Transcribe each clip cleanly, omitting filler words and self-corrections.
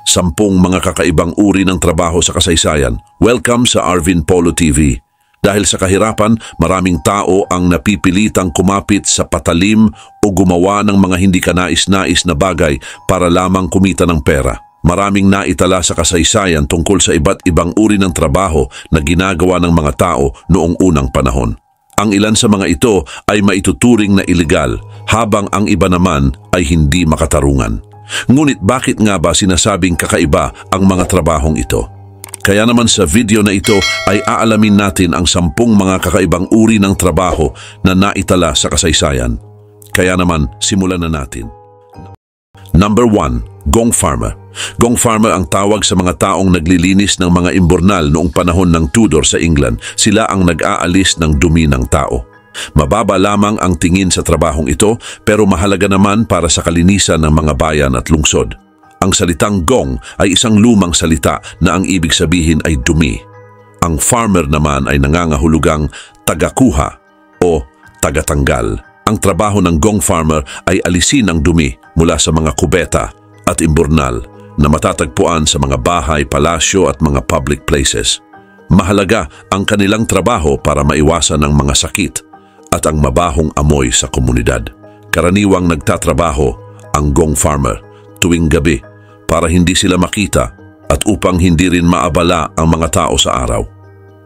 10 mga kakaibang uri ng trabaho sa kasaysayan. Welcome sa Arvin Polo TV. Dahil sa kahirapan, maraming tao ang napipilitang kumapit sa patalim o gumawa ng mga hindi kanais-nais na bagay para lamang kumita ng pera. Maraming naitala sa kasaysayan tungkol sa iba't ibang uri ng trabaho na ginagawa ng mga tao noong unang panahon. Ang ilan sa mga ito ay maituturing na ilegal, habang ang iba naman ay hindi makatarungan. Ngunit bakit nga ba sinasabing kakaiba ang mga trabahong ito? Kaya naman sa video na ito ay aalamin natin ang 10 mga kakaibang uri ng trabaho na naitala sa kasaysayan. Kaya naman, simulan na natin. Number 1. Gong farmer. Gong farmer ang tawag sa mga taong naglilinis ng mga imburnal noong panahon ng Tudor sa England. Sila ang nag-aalis ng dumi ng tao. Mababa lamang ang tingin sa trabahong ito, pero mahalaga naman para sa kalinisan ng mga bayan at lungsod. Ang salitang gong ay isang lumang salita na ang ibig sabihin ay dumi. Ang farmer naman ay nangangahulugang tagakuha o tagatanggal. Ang trabaho ng gong farmer ay alisin ang dumi mula sa mga kubeta at imburnal na matatagpuan sa mga bahay, palasyo at mga public places. Mahalaga ang kanilang trabaho para maiwasan ang mga sakit at ang mabahong amoy sa komunidad. Karaniwang nagtatrabaho ang gong farmer tuwing gabi para hindi sila makita at upang hindi rin maabala ang mga tao sa araw.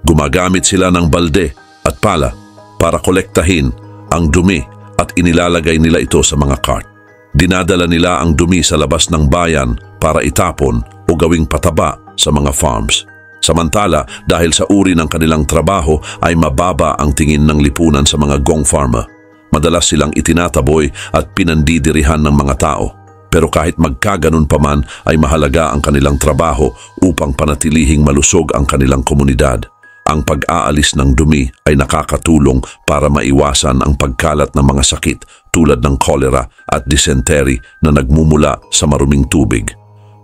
Gumagamit sila ng balde at pala para kolektahin ang dumi at inilalagay nila ito sa mga cart. Dinadala nila ang dumi sa labas ng bayan para itapon o gawing pataba sa mga farms. Samantala, dahil sa uri ng kanilang trabaho ay mababa ang tingin ng lipunan sa mga gong farmer. Madalas silang itinataboy at pinandidirihan ng mga tao. Pero kahit magkaganon pa man ay mahalaga ang kanilang trabaho upang panatilihing malusog ang kanilang komunidad. Ang pag-aalis ng dumi ay nakakatulong para maiwasan ang pagkalat ng mga sakit tulad ng cholera at dysentery na nagmumula sa maruming tubig.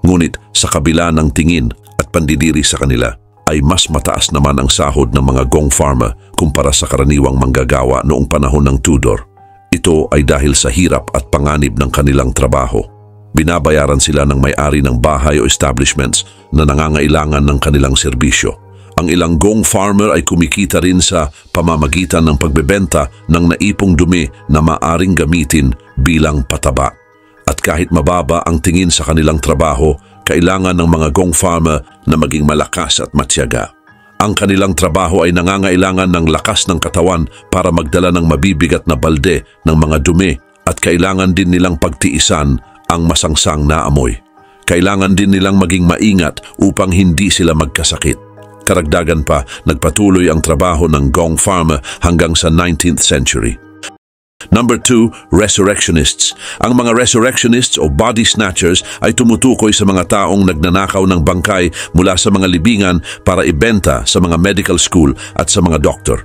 Ngunit sa kabila ng tingin at pandidiri sa kanila, ay mas mataas naman ang sahod ng mga gong farmer kumpara sa karaniwang manggagawa noong panahon ng Tudor. Ito ay dahil sa hirap at panganib ng kanilang trabaho. Binabayaran sila ng may-ari ng bahay o establishments na nangangailangan ng kanilang serbisyo. Ang ilang gong farmer ay kumikita rin sa pamamagitan ng pagbebenta ng naipong dumi na maaring gamitin bilang pataba. At kahit mababa ang tingin sa kanilang trabaho, kailangan ng mga gong farmer na maging malakas at matyaga. Ang kanilang trabaho ay nangangailangan ng lakas ng katawan para magdala ng mabibigat na balde ng mga dumi at kailangan din nilang pagtiisan ang masangsang na amoy. Kailangan din nilang maging maingat upang hindi sila magkasakit. Karagdagan pa, nagpatuloy ang trabaho ng gong farmer hanggang sa 19th century. Number 2, resurrectionists. Ang mga resurrectionists o body snatchers ay tumutukoy sa mga taong nagnanakaw ng bangkay mula sa mga libingan para ibenta sa mga medical school at sa mga doktor.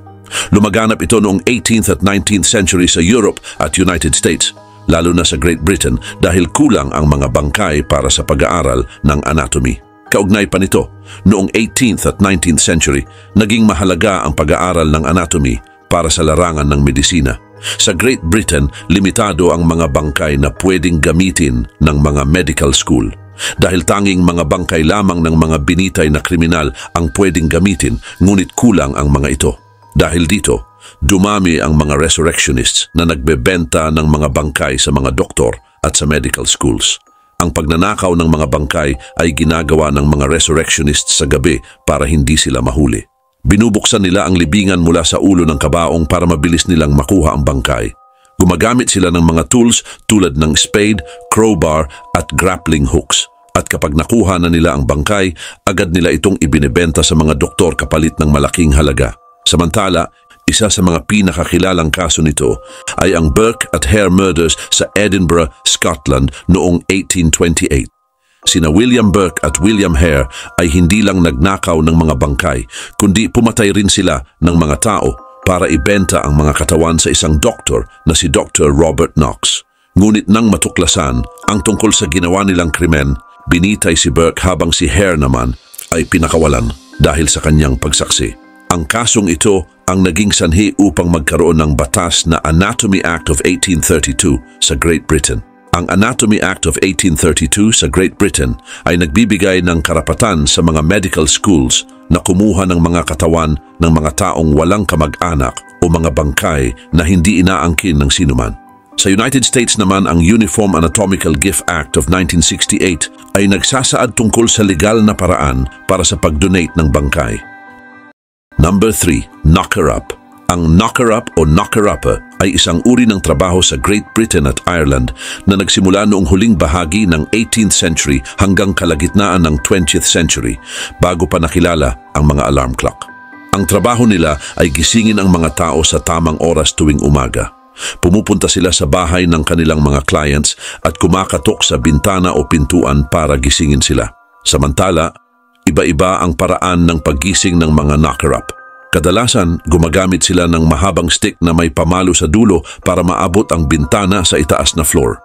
Lumaganap ito noong 18th at 19th century sa Europe at United States, lalo na sa Great Britain dahil kulang ang mga bangkay para sa pag-aaral ng anatomy. Kaugnay pa nito, noong 18th at 19th century, naging mahalaga ang pag-aaral ng anatomy para sa larangan ng medisina. Sa Great Britain, limitado ang mga bangkay na pwedeng gamitin ng mga medical school. Dahil tanging mga bangkay lamang ng mga binitay na kriminal ang pwedeng gamitin, ngunit kulang ang mga ito. Dahil dito, dumami ang mga resurrectionists na nagbebenta ng mga bangkay sa mga doktor at sa medical schools. Ang pagnanakaw ng mga bangkay ay ginagawa ng mga resurrectionists sa gabi para hindi sila mahuli. Binubuksan nila ang libingan mula sa ulo ng kabaong para mabilis nilang makuha ang bangkay. Gumagamit sila ng mga tools tulad ng spade, crowbar at grappling hooks. At kapag nakuha na nila ang bangkay, agad nila itong ibinebenta sa mga doktor kapalit ng malaking halaga. Samantala, isa sa mga pinakakilalang kaso nito ay ang Burke at Hare murders sa Edinburgh, Scotland noong 1828. Sina William Burke at William Hare ay hindi lang nagnakaw ng mga bangkay, kundi pumatay rin sila ng mga tao para ibenta ang mga katawan sa isang doktor na si Dr. Robert Knox. Ngunit nang matuklasan ang tungkol sa ginawa nilang krimen, binitay si Burke habang si Hare naman ay pinakawalan dahil sa kanyang pagsaksi. Ang kasong ito ang naging sanhi upang magkaroon ng batas na Anatomy Act of 1832 sa Great Britain. Ang Anatomy Act of 1832 sa Great Britain ay nagbibigay ng karapatan sa mga medical schools na kumuha ng mga katawan ng mga taong walang kamag-anak o mga bangkay na hindi inaangkin ng sinuman. Sa United States naman, ang Uniform Anatomical Gift Act of 1968 ay nagsasaad tungkol sa legal na paraan para sa pag-donate ng bangkay. Number 3. Knocker-up. Ang knocker-up o knocker-upper ay isang uri ng trabaho sa Great Britain at Ireland na nagsimula noong huling bahagi ng 18th century hanggang kalagitnaan ng 20th century bago pa nakilala ang mga alarm clock. Ang trabaho nila ay gisingin ang mga tao sa tamang oras tuwing umaga. Pumupunta sila sa bahay ng kanilang mga clients at kumakatok sa bintana o pintuan para gisingin sila. Samantala, iba-iba ang paraan ng paggising ng mga knocker-up. Kadalasan, gumagamit sila ng mahabang stick na may pamalo sa dulo para maabot ang bintana sa itaas na floor.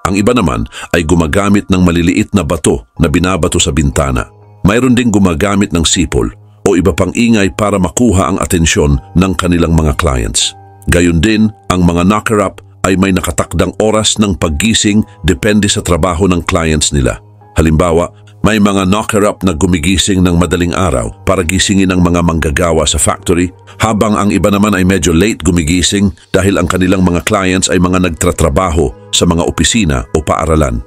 Ang iba naman ay gumagamit ng maliliit na bato na binabato sa bintana. Mayroon ding gumagamit ng sipol o iba pang ingay para makuha ang atensyon ng kanilang mga clients. Gayun din, ang mga knocker-up ay may nakatakdang oras ng paggising depende sa trabaho ng clients nila. Halimbawa, may mga knocker-up na gumigising ng madaling araw para gisingin ang mga manggagawa sa factory, habang ang iba naman ay medyo late gumigising dahil ang kanilang mga clients ay mga nagtratrabaho sa mga opisina o paaralan.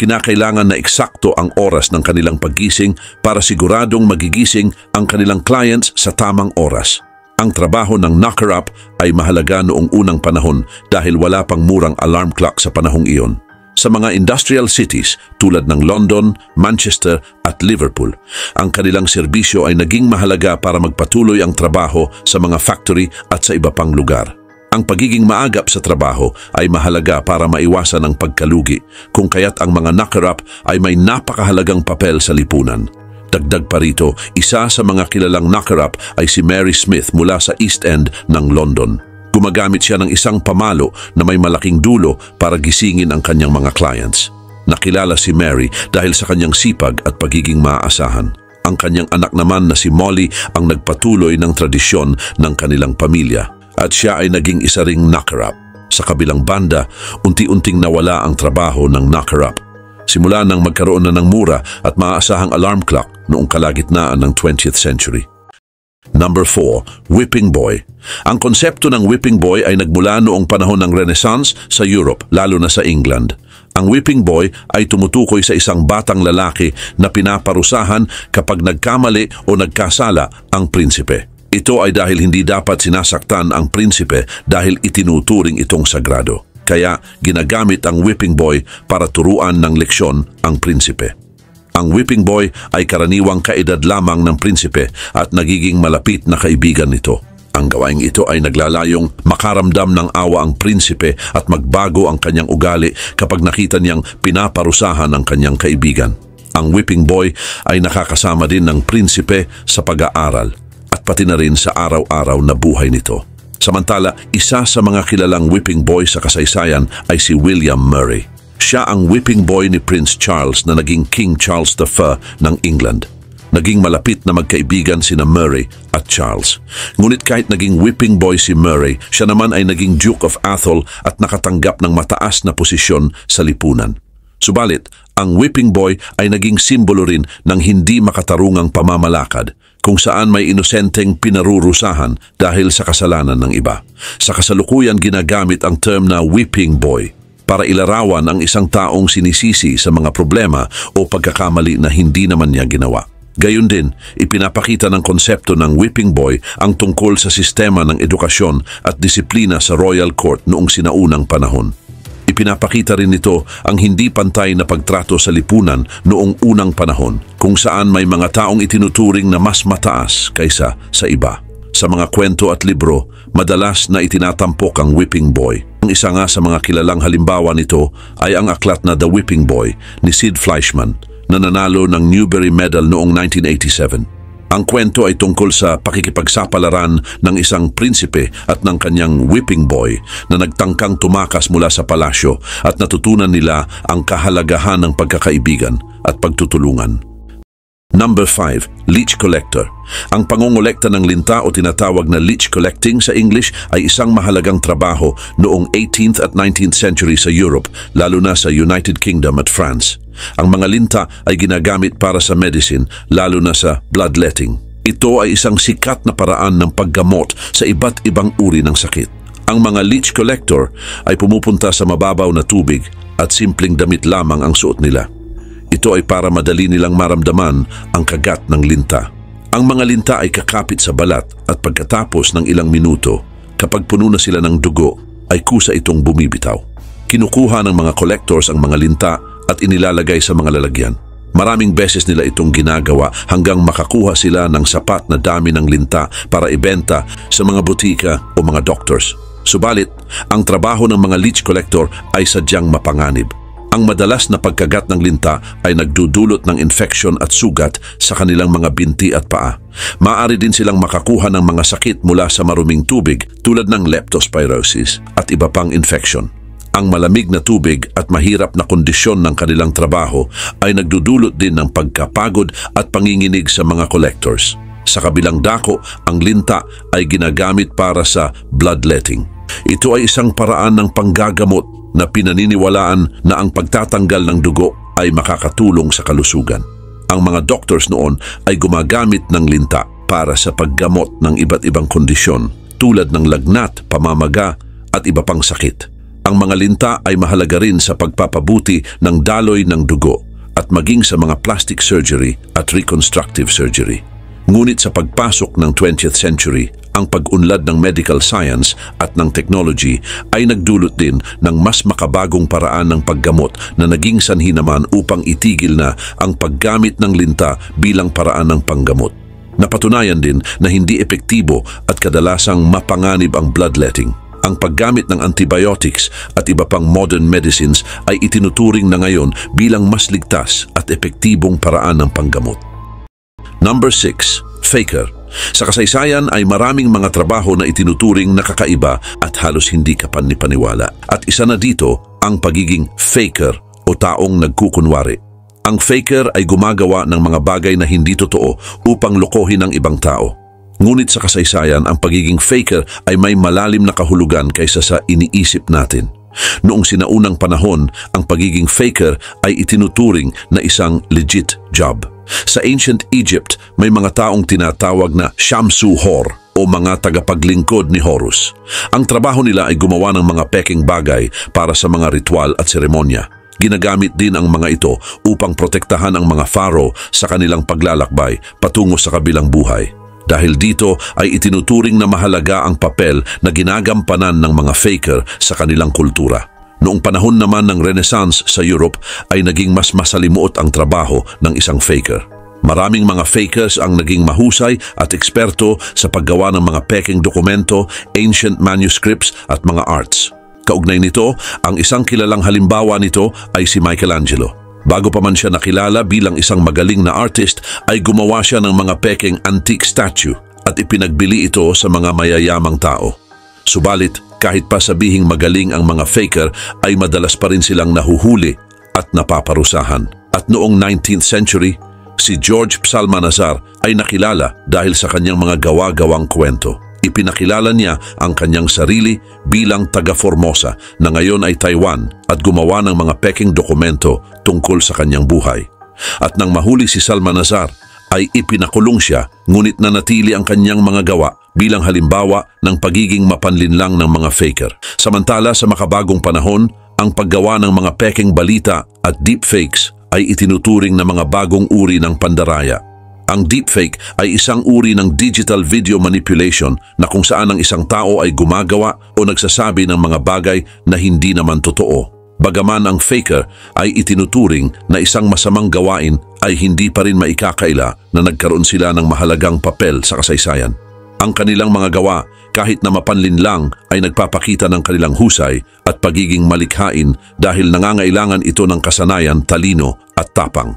Kinakailangan na eksakto ang oras ng kanilang paggising para siguradong magigising ang kanilang clients sa tamang oras. Ang trabaho ng knocker-up ay mahalaga noong unang panahon dahil wala pang murang alarm clock sa panahong iyon. Sa mga industrial cities tulad ng London, Manchester at Liverpool, ang kanilang serbisyo ay naging mahalaga para magpatuloy ang trabaho sa mga factory at sa iba pang lugar. Ang pagiging maagap sa trabaho ay mahalaga para maiwasan ang pagkalugi, kung kaya't ang mga knocker-up ay may napakahalagang papel sa lipunan. Dagdag pa rito, isa sa mga kilalang knocker-up ay si Mary Smith mula sa East End ng London. Gumagamit siya ng isang pamalo na may malaking dulo para gisingin ang kanyang mga clients. Nakilala si Mary dahil sa kanyang sipag at pagiging maaasahan. Ang kanyang anak naman na si Molly ang nagpatuloy ng tradisyon ng kanilang pamilya at siya ay naging isa ring knocker-up. Sa kabilang banda, unti-unting nawala ang trabaho ng knocker-up. Simula nang magkaroon na ng mura at maaasahang alarm clock noong kalagitnaan ng 20th century. Number 4. Whipping Boy. Ang konsepto ng whipping boy ay nagmula noong panahon ng Renaissance sa Europe, lalo na sa England. Ang whipping boy ay tumutukoy sa isang batang lalaki na pinaparusahan kapag nagkamali o nagkasala ang prinsipe. Ito ay dahil hindi dapat sinasaktan ang prinsipe dahil itinuturing itong sagrado. Kaya ginagamit ang whipping boy para turuan ng leksyon ang prinsipe. Ang whipping boy ay karaniwang kaedad lamang ng prinsipe at nagiging malapit na kaibigan nito. Ang gawaing ito ay naglalayong makaramdam ng awa ang prinsipe at magbago ang kanyang ugali kapag nakita niyang pinaparusahan ang kanyang kaibigan. Ang whipping boy ay nakakasama din ng prinsipe sa pag-aaral at pati na rin sa araw-araw na buhay nito. Samantala, isa sa mga kilalang whipping boy sa kasaysayan ay si William Murray. Siya ang whipping boy ni Prince Charles na naging King Charles I ng England. Naging malapit na magkaibigan sina Murray at Charles. Ngunit kahit naging whipping boy si Murray, siya naman ay naging Duke of Atholl at nakatanggap ng mataas na posisyon sa lipunan. Subalit, ang whipping boy ay naging simbolo rin ng hindi makatarungang pamamalakad, kung saan may inosenteng pinarurusahan dahil sa kasalanan ng iba. Sa kasalukuyan ginagamit ang term na whipping boy para ilarawan ang isang taong sinisisi sa mga problema o pagkakamali na hindi naman niya ginawa. Gayun din, ipinapakita ng konsepto ng whipping boy ang tungkol sa sistema ng edukasyon at disiplina sa Royal Court noong sinaunang panahon. Ipinapakita rin nito ang hindi pantay na pagtrato sa lipunan noong unang panahon, kung saan may mga taong itinuturing na mas mataas kaysa sa iba. Sa mga kwento at libro, madalas na itinatampok ang whipping boy. Ang isa nga sa mga kilalang halimbawa nito ay ang aklat na The Whipping Boy ni Sid Fleischman na nanalo ng Newbery Medal noong 1987. Ang kwento ay tungkol sa pakikipagsapalaran ng isang prinsipe at ng kanyang whipping boy na nagtangkang tumakas mula sa palasyo at natutunan nila ang kahalagahan ng pagkakaibigan at pagtutulungan. Number 5, leech collector. Ang pangongolekta ng linta o tinatawag na leech collecting sa English ay isang mahalagang trabaho noong 18th at 19th century sa Europe, lalo na sa United Kingdom at France. Ang mga linta ay ginagamit para sa medicine, lalo na sa bloodletting. Ito ay isang sikat na paraan ng paggamot sa iba't ibang uri ng sakit. Ang mga leech collector ay pumupunta sa mababaw na tubig at simpleng damit lamang ang suot nila. Ito ay para madali nilang maramdaman ang kagat ng linta. Ang mga linta ay kakapit sa balat at pagkatapos ng ilang minuto, kapag puno na sila ng dugo, ay kusa itong bumibitaw. Kinukuha ng mga collectors ang mga linta at inilalagay sa mga lalagyan. Maraming beses nila itong ginagawa hanggang makakuha sila ng sapat na dami ng linta para ibenta sa mga butika o mga doctors. Subalit, ang trabaho ng mga leech collector ay sadyang mapanganib. Ang madalas na pagkagat ng linta ay nagdudulot ng infeksyon at sugat sa kanilang mga binti at paa. Maaari din silang makakuha ng mga sakit mula sa maruming tubig tulad ng leptospirosis at iba pang infeksyon. Ang malamig na tubig at mahirap na kondisyon ng kanilang trabaho ay nagdudulot din ng pagkapagod at panginginig sa mga collectors. Sa kabilang dako, ang linta ay ginagamit para sa bloodletting. Ito ay isang paraan ng panggagamot na pinaniniwalaan na ang pagtatanggal ng dugo ay makakatulong sa kalusugan. Ang mga doctors noon ay gumagamit ng linta para sa paggamot ng iba't ibang kondisyon tulad ng lagnat, pamamaga at iba pang sakit. Ang mga linta ay mahalaga rin sa pagpapabuti ng daloy ng dugo at maging sa mga plastic surgery at reconstructive surgery. Ngunit sa pagpasok ng 20th century, ang pag-unlad ng medical science at ng technology ay nagdulot din ng mas makabagong paraan ng paggamot na naging sanhi naman upang itigil na ang paggamit ng linta bilang paraan ng panggamot. Napatunayan din na hindi epektibo at kadalasang mapanganib ang bloodletting. Ang paggamit ng antibiotics at iba pang modern medicines ay itinuturing na ngayon bilang mas ligtas at epektibong paraan ng panggamot. Number 6, faker. Sa kasaysayan ay maraming mga trabaho na itinuturing na kakaiba at halos hindi kapanipaniwala. At isa na dito ang pagiging faker o taong nagkukunwari. Ang faker ay gumagawa ng mga bagay na hindi totoo upang lokohin ang ibang tao. Ngunit sa kasaysayan, ang pagiging faker ay may malalim na kahulugan kaysa sa iniisip natin. Noong sinaunang panahon, ang pagiging faker ay itinuturing na isang legit job. Sa ancient Egypt, may mga taong tinatawag na Shamsu-Hor o mga tagapaglingkod ni Horus. Ang trabaho nila ay gumawa ng mga peking bagay para sa mga ritual at seremonya. Ginagamit din ang mga ito upang protektahan ang mga pharaoh sa kanilang paglalakbay patungo sa kabilang buhay. Dahil dito ay itinuturing na mahalaga ang papel na ginagampanan ng mga faker sa kanilang kultura. Noong panahon naman ng Renaissance sa Europe ay naging mas masalimuot ang trabaho ng isang faker. Maraming mga fakers ang naging mahusay at eksperto sa paggawa ng mga peking dokumento, ancient manuscripts at mga arts. Kaugnay nito, ang isang kilalang halimbawa nito ay si Michelangelo. Bago pa man siya nakilala bilang isang magaling na artist, ay gumawa siya ng mga peking antique statue at ipinagbili ito sa mga mayayamang tao. Subalit, kahit pa sabihing magaling ang mga faker, ay madalas pa rin silang nahuhuli at napaparusahan. At noong 19th century, si George Psalmanazar ay nakilala dahil sa kanyang mga gawa-gawang kwento. Ipinakilala niya ang kanyang sarili bilang taga Formosa na ngayon ay Taiwan at gumawa ng mga peking dokumento tungkol sa kanyang buhay. At nang mahuli si Psalmanazar, ay ipinakulong siya, ngunit nanatili ang kanyang mga gawa bilang halimbawa ng pagiging mapanlinlang ng mga faker. Samantala sa makabagong panahon, ang paggawa ng mga peking balita at deepfakes ay itinuturing na mga bagong uri ng pandaraya. Ang deepfake ay isang uri ng digital video manipulation na kung saan ang isang tao ay gumagawa o nagsasabi ng mga bagay na hindi naman totoo. Bagaman ang faker ay itinuturing na isang masamang gawain, ay hindi pa rin maikakaila na nagkaroon sila ng mahalagang papel sa kasaysayan. Ang kanilang mga gawa, kahit na mapanlinlang, ay nagpapakita ng kanilang husay at pagiging malikhain dahil nangangailangan ito ng kasanayan, talino at tapang.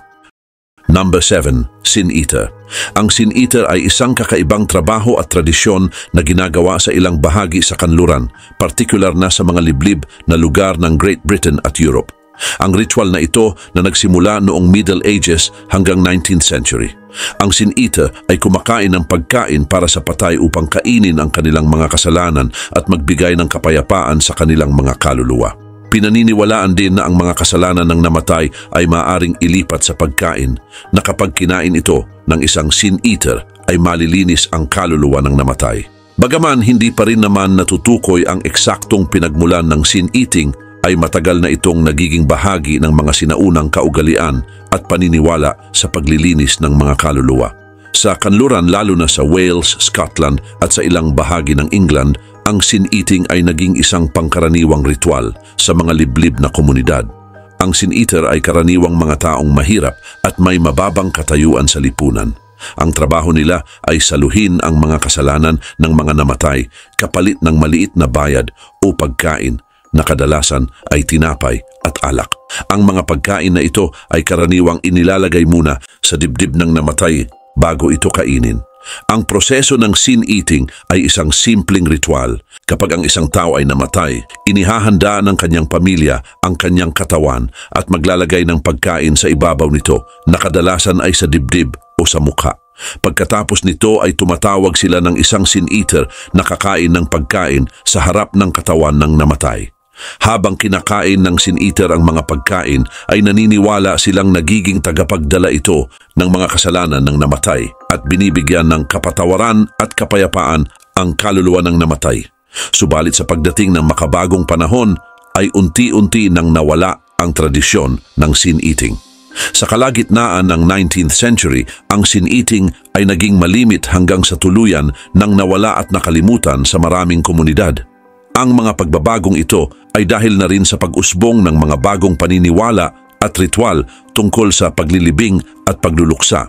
Number 7, Sin-Eater. Ang Sin-Eater ay isang kakaibang trabaho at tradisyon na ginagawa sa ilang bahagi sa kanluran, partikular na sa mga liblib na lugar ng Great Britain at Europe. Ang ritual na ito na nagsimula noong Middle Ages hanggang 19th century. Ang sin-eater ay kumakain ng pagkain para sa patay upang kainin ang kanilang mga kasalanan at magbigay ng kapayapaan sa kanilang mga kaluluwa. Pinaniniwalaan din na ang mga kasalanan ng namatay ay maaaring ilipat sa pagkain, na kapag kinain ito ng isang sin-eater ay malilinis ang kaluluwa ng namatay. Bagaman hindi pa rin naman natutukoy ang eksaktong pinagmulan ng sin-eating, ay matagal na itong nagiging bahagi ng mga sinaunang kaugalian at paniniwala sa paglilinis ng mga kaluluwa. Sa kanluran lalo na sa Wales, Scotland at sa ilang bahagi ng England, ang sin-eating ay naging isang pangkaraniwang ritual sa mga liblib na komunidad. Ang sin-eater ay karaniwang mga taong mahirap at may mababang katayuan sa lipunan. Ang trabaho nila ay saluhin ang mga kasalanan ng mga namatay kapalit ng maliit na bayad o pagkain na kadalasan ay tinapay at alak. Ang mga pagkain na ito ay karaniwang inilalagay muna sa dibdib ng namatay bago ito kainin. Ang proseso ng sin-eating ay isang simpleng ritual. Kapag ang isang tao ay namatay, inihahanda ng kanyang pamilya ang kanyang katawan at maglalagay ng pagkain sa ibabaw nito na kadalasan ay sa dibdib o sa mukha. Pagkatapos nito ay tumatawag sila ng isang sin-eater na kakain ng pagkain sa harap ng katawan ng namatay. Habang kinakain ng sin-eater ang mga pagkain, ay naniniwala silang nagiging tagapagdala ito ng mga kasalanan ng namatay at binibigyan ng kapatawaran at kapayapaan ang kaluluwa ng namatay. Subalit sa pagdating ng makabagong panahon, ay unti-unti nang nawala ang tradisyon ng sin-eating. Sa kalagitnaan ng 19th century, ang sin-eating ay naging malimit hanggang sa tuluyan nang nawala at nakalimutan sa maraming komunidad. Ang mga pagbabagong ito ay dahil na rin sa pag-usbong ng mga bagong paniniwala at ritual tungkol sa paglilibing at pagluluksa.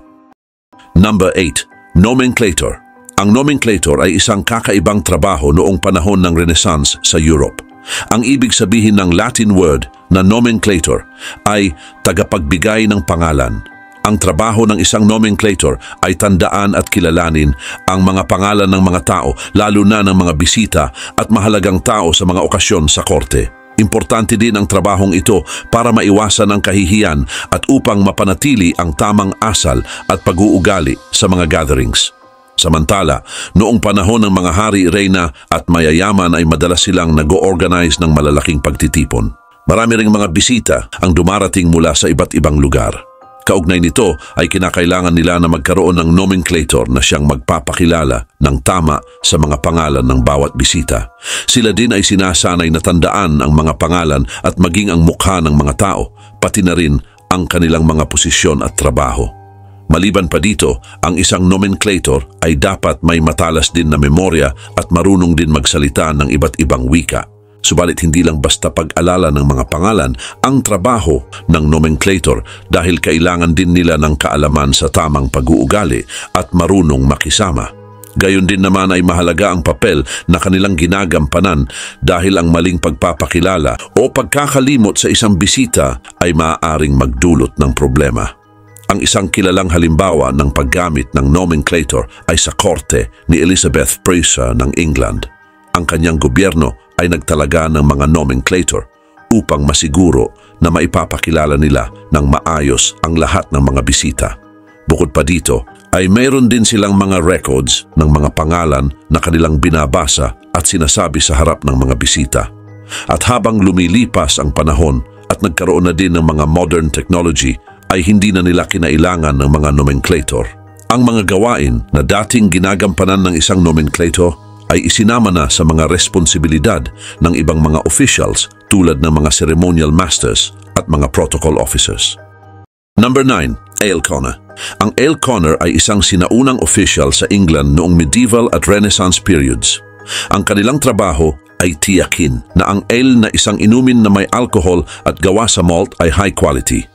Number 8. Nomenclator. Ang nomenclator ay isang kakaibang trabaho noong panahon ng Renaissance sa Europe. Ang ibig sabihin ng Latin word na nomenclator ay tagapagbigay ng pangalan. Ang trabaho ng isang nomenclator ay tandaan at kilalanin ang mga pangalan ng mga tao, lalo na ng mga bisita at mahalagang tao sa mga okasyon sa korte. Importante din ang trabahong ito para maiwasan ang kahihiyan at upang mapanatili ang tamang asal at pag-uugali sa mga gatherings. Samantala, noong panahon ng mga hari-reyna at mayayaman ay madalas silang nag-o-organize ng malalaking pagtitipon. Marami ring mga bisita ang dumarating mula sa iba't ibang lugar. Kaugnay nito ay kinakailangan nila na magkaroon ng nomenclator na siyang magpapakilala ng tama sa mga pangalan ng bawat bisita. Sila din ay sinasanay na tandaan ang mga pangalan at maging ang mukha ng mga tao, pati na rin ang kanilang mga posisyon at trabaho. Maliban pa dito, ang isang nomenclator ay dapat may matalas din na memorya at marunong din magsalita ng iba't ibang wika. Subalit hindi lang basta pag-alala ng mga pangalan ang trabaho ng nomenclator dahil kailangan din nila ng kaalaman sa tamang pag-uugali at marunong makisama. Gayon din naman ay mahalaga ang papel na kanilang ginagampanan dahil ang maling pagpapakilala o pagkakalimot sa isang bisita ay maaaring magdulot ng problema. Ang isang kilalang halimbawa ng paggamit ng nomenclator ay sa korte ni Elizabeth Fraser ng England. Ang kanyang gobyerno ay nagtalaga ng mga nomenclator upang masiguro na maipapakilala nila ng maayos ang lahat ng mga bisita. Bukod pa dito, ay mayroon din silang mga records ng mga pangalan na kanilang binabasa at sinasabi sa harap ng mga bisita. At habang lumilipas ang panahon at nagkaroon na din ng mga modern technology, ay hindi na nila kinailangan ng mga nomenclator. Ang mga gawain na dating ginagampanan ng isang nomenclator ay isinama na sa mga responsibilidad ng ibang mga officials tulad ng mga ceremonial masters at mga protocol officers. Number 9. Ale Conner. Ang Ale Conner ay isang sinaunang official sa England noong medieval at Renaissance periods. Ang kanilang trabaho ay tiyakin na ang ale na isang inumin na may alcohol at gawa sa malt ay high quality.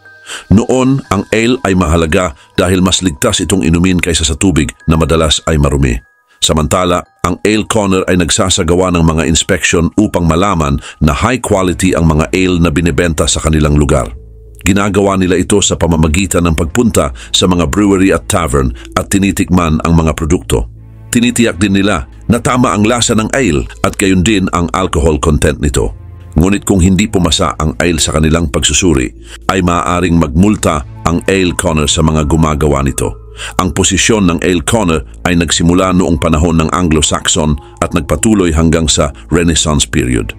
Noon, ang ale ay mahalaga dahil mas ligtas itong inumin kaysa sa tubig na madalas ay marumi. Samantala, ang Ale Conner ay nagsasagawa ng mga inspection upang malaman na high quality ang mga ale na binibenta sa kanilang lugar. Ginagawa nila ito sa pamamagitan ng pagpunta sa mga brewery at tavern at tinitikman ang mga produkto. Tinitiyak din nila na tama ang lasa ng ale at gayon din ang alcohol content nito. Ngunit kung hindi pumasa ang ale sa kanilang pagsusuri, ay maaaring magmulta ang Ale Conner sa mga gumagawa nito. Ang posisyon ng ale corner ay nagsimula noong panahon ng Anglo-Saxon at nagpatuloy hanggang sa Renaissance period.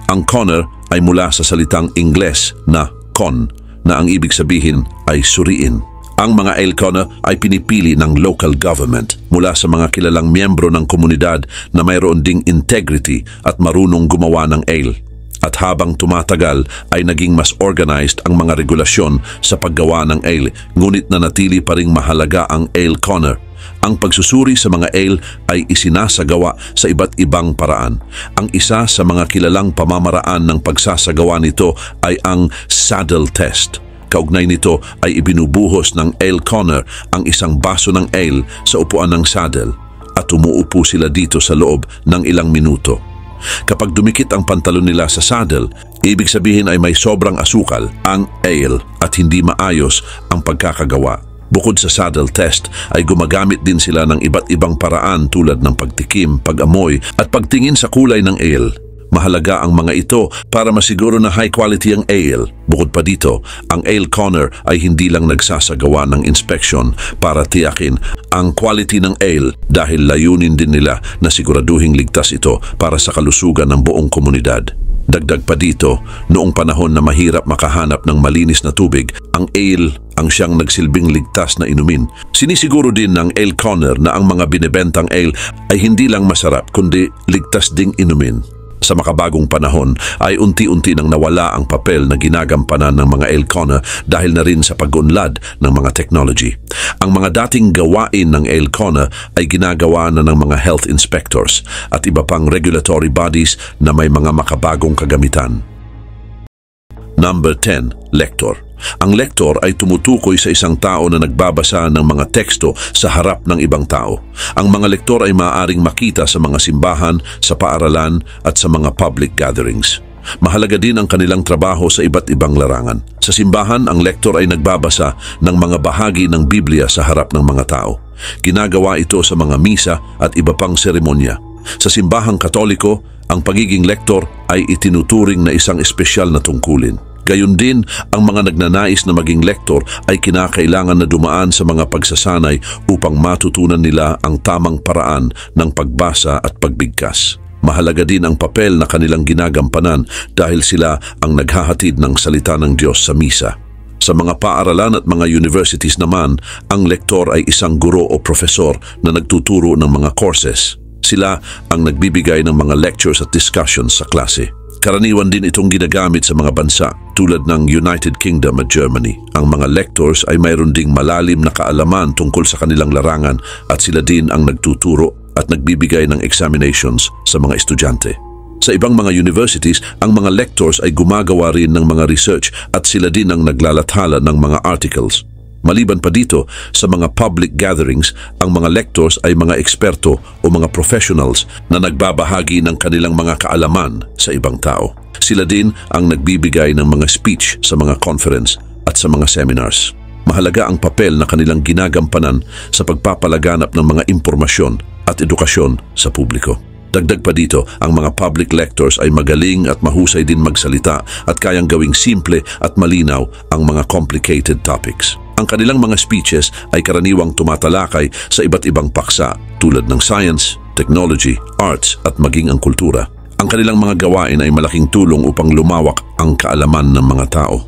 Ang corner ay mula sa salitang Ingles na con, na ang ibig sabihin ay suriin. Ang mga ale corner ay pinipili ng local government mula sa mga kilalang miyembro ng komunidad na mayroon ding integrity at marunong gumawa ng ale. At habang tumatagal ay naging mas organized ang mga regulasyon sa paggawa ng ale, ngunit nanatili pa ring mahalaga ang ale corner. Ang pagsusuri sa mga ale ay isinasagawa sa iba't ibang paraan. Ang isa sa mga kilalang pamamaraan ng pagsasagawa nito ay ang saddle test. Kaugnay nito ay ibinubuhos ng ale corner ang isang baso ng ale sa upuan ng saddle at umuupo sila dito sa loob ng ilang minuto. Kapag dumikit ang pantalon nila sa saddle, ibig sabihin ay may sobrang asukal ang ale at hindi maayos ang pagkakagawa. Bukod sa saddle test ay gumagamit din sila ng iba't ibang paraan tulad ng pagtikim, pag-amoy at pagtingin sa kulay ng ale. Mahalaga ang mga ito para masiguro na high quality ang ale. Bukod pa dito, ang ale corner ay hindi lang nagsasagawa ng inspection para tiyakin ang quality ng ale dahil layunin din nila na siguraduhing ligtas ito para sa kalusugan ng buong komunidad. Dagdag pa dito, noong panahon na mahirap makahanap ng malinis na tubig, ang ale ang siyang nagsilbing ligtas na inumin. Sinisiguro din ng ale corner na ang mga binebentang ale ay hindi lang masarap kundi ligtas ding inumin. Sa makabagong panahon ay unti-unti nang nawala ang papel na ginagampanan ng mga ale corner dahil na rin sa pag-unlad ng mga technology. Ang mga dating gawain ng ale corner ay ginagawa na ng mga health inspectors at iba pang regulatory bodies na may mga makabagong kagamitan. Number 10. Lector. Ang lektor ay tumutukoy sa isang tao na nagbabasa ng mga teksto sa harap ng ibang tao. Ang mga lektor ay maaaring makita sa mga simbahan, sa paaralan at sa mga public gatherings. Mahalaga din ang kanilang trabaho sa iba't ibang larangan. Sa simbahan, ang lektor ay nagbabasa ng mga bahagi ng Biblia sa harap ng mga tao. Ginagawa ito sa mga misa at iba pang seremonya. Sa simbahang Katoliko, ang pagiging lektor ay itinuturing na isang espesyal na tungkulin. Gayon din, ang mga nagnanais na maging lektor ay kinakailangan na dumaan sa mga pagsasanay upang matutunan nila ang tamang paraan ng pagbasa at pagbigkas. Mahalaga din ang papel na kanilang ginagampanan dahil sila ang naghahatid ng salita ng Diyos sa misa. Sa mga paaralan at mga universities naman, ang lektor ay isang guro o profesor na nagtuturo ng mga courses. Sila ang nagbibigay ng mga lectures at discussions sa klase. Karaniwan din itong ginagamit sa mga bansa tulad ng United Kingdom at Germany. Ang mga lectors ay mayroon ding malalim na kaalaman tungkol sa kanilang larangan at sila din ang nagtuturo at nagbibigay ng examinations sa mga estudyante. Sa ibang mga universities, ang mga lectors ay gumagawa rin ng mga research at sila din ang naglalathala ng mga articles. Maliban pa dito, sa mga public gatherings, ang mga lectors ay mga eksperto o mga professionals na nagbabahagi ng kanilang mga kaalaman sa ibang tao. Sila din ang nagbibigay ng mga speech sa mga conference at sa mga seminars. Mahalaga ang papel na kanilang ginagampanan sa pagpapalaganap ng mga impormasyon at edukasyon sa publiko. Dagdag pa dito, ang mga public lectors ay magaling at mahusay din magsalita at kayang gawing simple at malinaw ang mga complicated topics. Ang kanilang mga speeches ay karaniwang tumatalakay sa iba't ibang paksa tulad ng science, technology, arts at maging ang kultura. Ang kanilang mga gawain ay malaking tulong upang lumawak ang kaalaman ng mga tao.